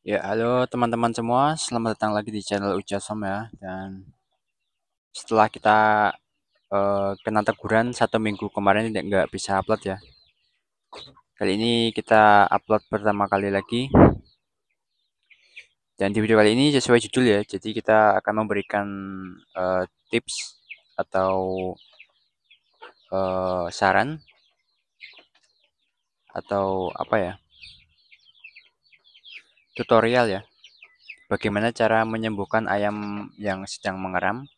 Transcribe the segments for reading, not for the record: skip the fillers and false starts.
Ya, halo teman-teman semua. Selamat datang lagi di channel Ujasom ya. Dan setelah kita kena teguran 1 minggu kemarin tidak nggak bisa upload ya. Kali ini kita upload pertama kali lagi. Dan di video kali ini sesuai judul ya. Jadi kita akan memberikan tips atau saran atau apa ya, tutorial ya. Bagaimana cara menyembuhkan ayam yang sedang mengeram.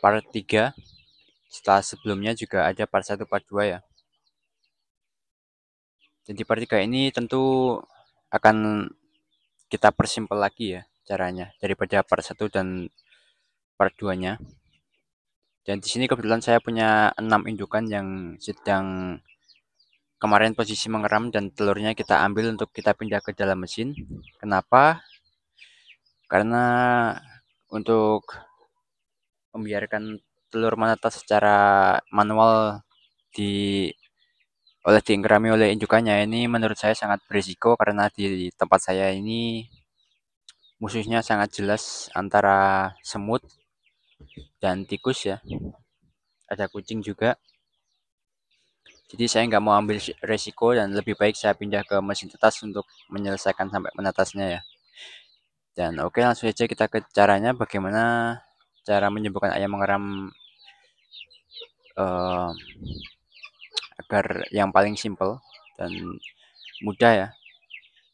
Part 3. Setelah sebelumnya juga ada part 1, part 2 ya. Jadi part 3 ini tentu akan kita persimpel lagi ya caranya daripada part 1 dan part 2-nya. Dan di sini kebetulan saya punya 6 indukan yang sedang kemarin posisi mengeram dan telurnya kita ambil untuk kita pindah ke dalam mesin. Kenapa? Karena untuk membiarkan telur menetas secara manual di diingerami oleh indukannya ini menurut saya sangat berisiko karena di tempat saya ini musuhnya sangat jelas antara semut dan tikus ya. Ada kucing juga. Jadi saya nggak mau ambil resiko dan lebih baik saya pindah ke mesin tetas untuk menyelesaikan sampai menetasnya ya. Dan oke, langsung saja kita ke caranya bagaimana cara menyembuhkan ayam mengeram eh, agar yang paling simple dan mudah ya.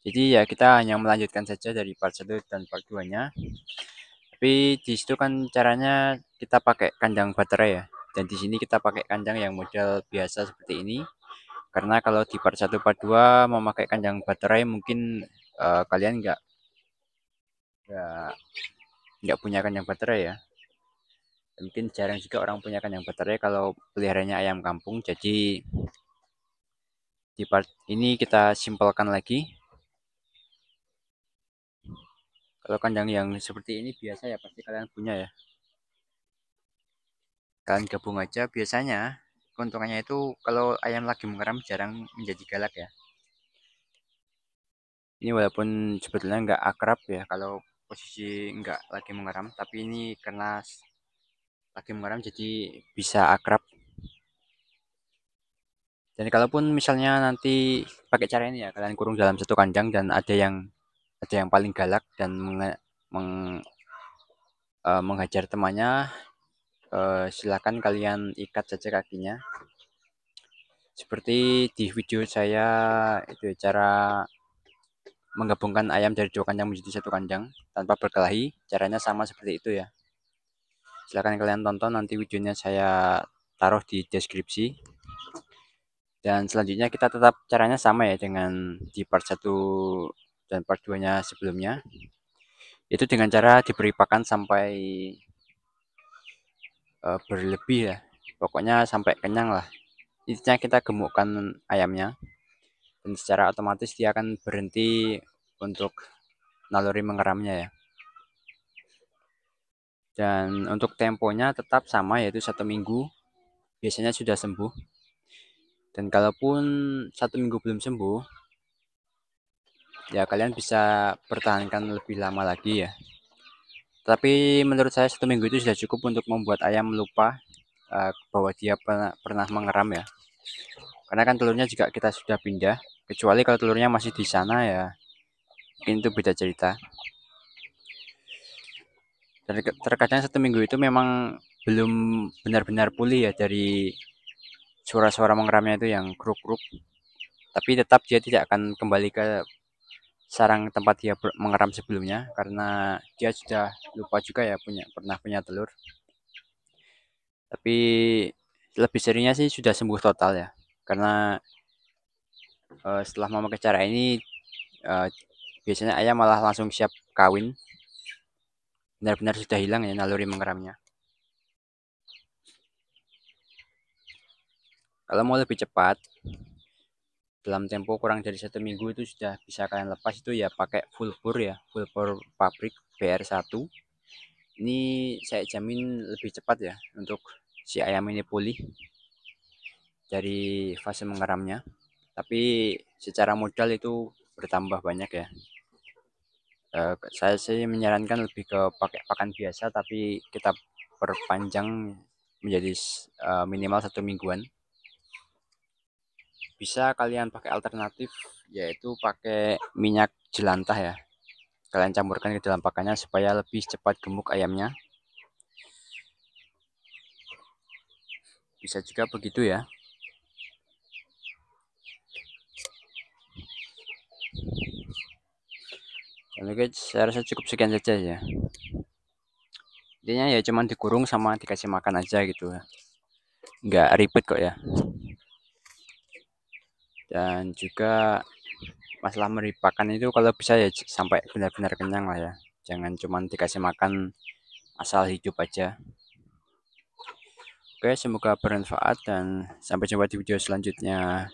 Jadi ya kita hanya melanjutkan saja dari part 1 dan part 2-nya. Tapi di situ kan caranya kita pakai kandang baterai ya. Dan di sini kita pakai kandang yang model biasa seperti ini. Karena kalau di part 1, part 2 memakai kandang baterai mungkin kalian nggak nggak punya kandang baterai ya. Mungkin jarang juga orang punya kandang baterai kalau peliharanya ayam kampung. Jadi di part ini kita simpelkan lagi. Kalau kandang yang seperti ini biasa ya pasti kalian punya ya. Kalian gabung aja. Biasanya keuntungannya itu kalau ayam lagi mengeram jarang menjadi galak ya. Ini walaupun sebetulnya nggak akrab ya kalau posisi nggak lagi mengeram, tapi ini karena lagi mengeram jadi bisa akrab. Dan kalaupun misalnya nanti pakai cara ini ya, kalian kurung dalam satu kandang dan ada yang paling galak dan menghajar temannya, silakan kalian ikat saja kakinya. Seperti di video saya itu ya, cara menggabungkan ayam dari 2 kandang menjadi 1 kandang tanpa berkelahi. Caranya sama seperti itu ya. Silahkan kalian tonton, nanti videonya saya taruh di deskripsi. Dan selanjutnya kita tetap caranya sama ya dengan di part 1 dan part 2-nya sebelumnya. Itu dengan cara diberi pakan sampai berlebih ya. Pokoknya sampai kenyang lah. Intinya kita gemukkan ayamnya dan secara otomatis dia akan berhenti untuk naluri mengeramnya ya. Dan untuk temponya tetap sama yaitu 1 minggu. Biasanya sudah sembuh. Dan kalaupun 1 minggu belum sembuh, ya kalian bisa pertahankan lebih lama lagi ya. Tapi menurut saya 1 minggu itu sudah cukup untuk membuat ayam lupa bahwa dia pernah mengeram ya. Karena kan telurnya juga kita sudah pindah. Kecuali kalau telurnya masih di sana ya, mungkin itu beda cerita. Dan terkadang 1 minggu itu memang belum benar-benar pulih ya dari suara-suara mengeramnya itu yang kruk-kruk. Tapi tetap dia tidak akan kembali ke sarang tempat dia mengeram sebelumnya karena dia sudah lupa juga ya pernah punya telur. Tapi lebih seringnya sih sudah sembuh total ya. Karena setelah memakai cara ini uh, biasanya ayam malah langsung siap kawin. Benar-benar sudah hilang ya naluri mengeramnya. Kalau mau lebih cepat, dalam tempo kurang dari 1 minggu itu sudah bisa kalian lepas itu ya pakai full bore ya, full bore pabrik BR1. Ini saya jamin lebih cepat ya untuk si ayam ini pulih dari fase mengeramnya. Tapi secara modal itu bertambah banyak ya. Saya sih menyarankan lebih ke pakai pakan biasa tapi kita perpanjang menjadi minimal 1 mingguan. Bisa kalian pakai alternatif, yaitu pakai minyak jelantah ya. Kalian campurkan ke dalam pakannya supaya lebih cepat gemuk ayamnya. Bisa juga begitu ya. Oke, saya rasa cukup sekian saja ya. Intinya ya cuman dikurung sama dikasih makan aja gitu ya. Nggak ribet kok ya. Dan juga masalah memberi pakan itu kalau bisa ya sampai benar-benar kenyang lah ya. Jangan cuman dikasih makan asal hidup aja. Oke, semoga bermanfaat dan sampai jumpa di video selanjutnya.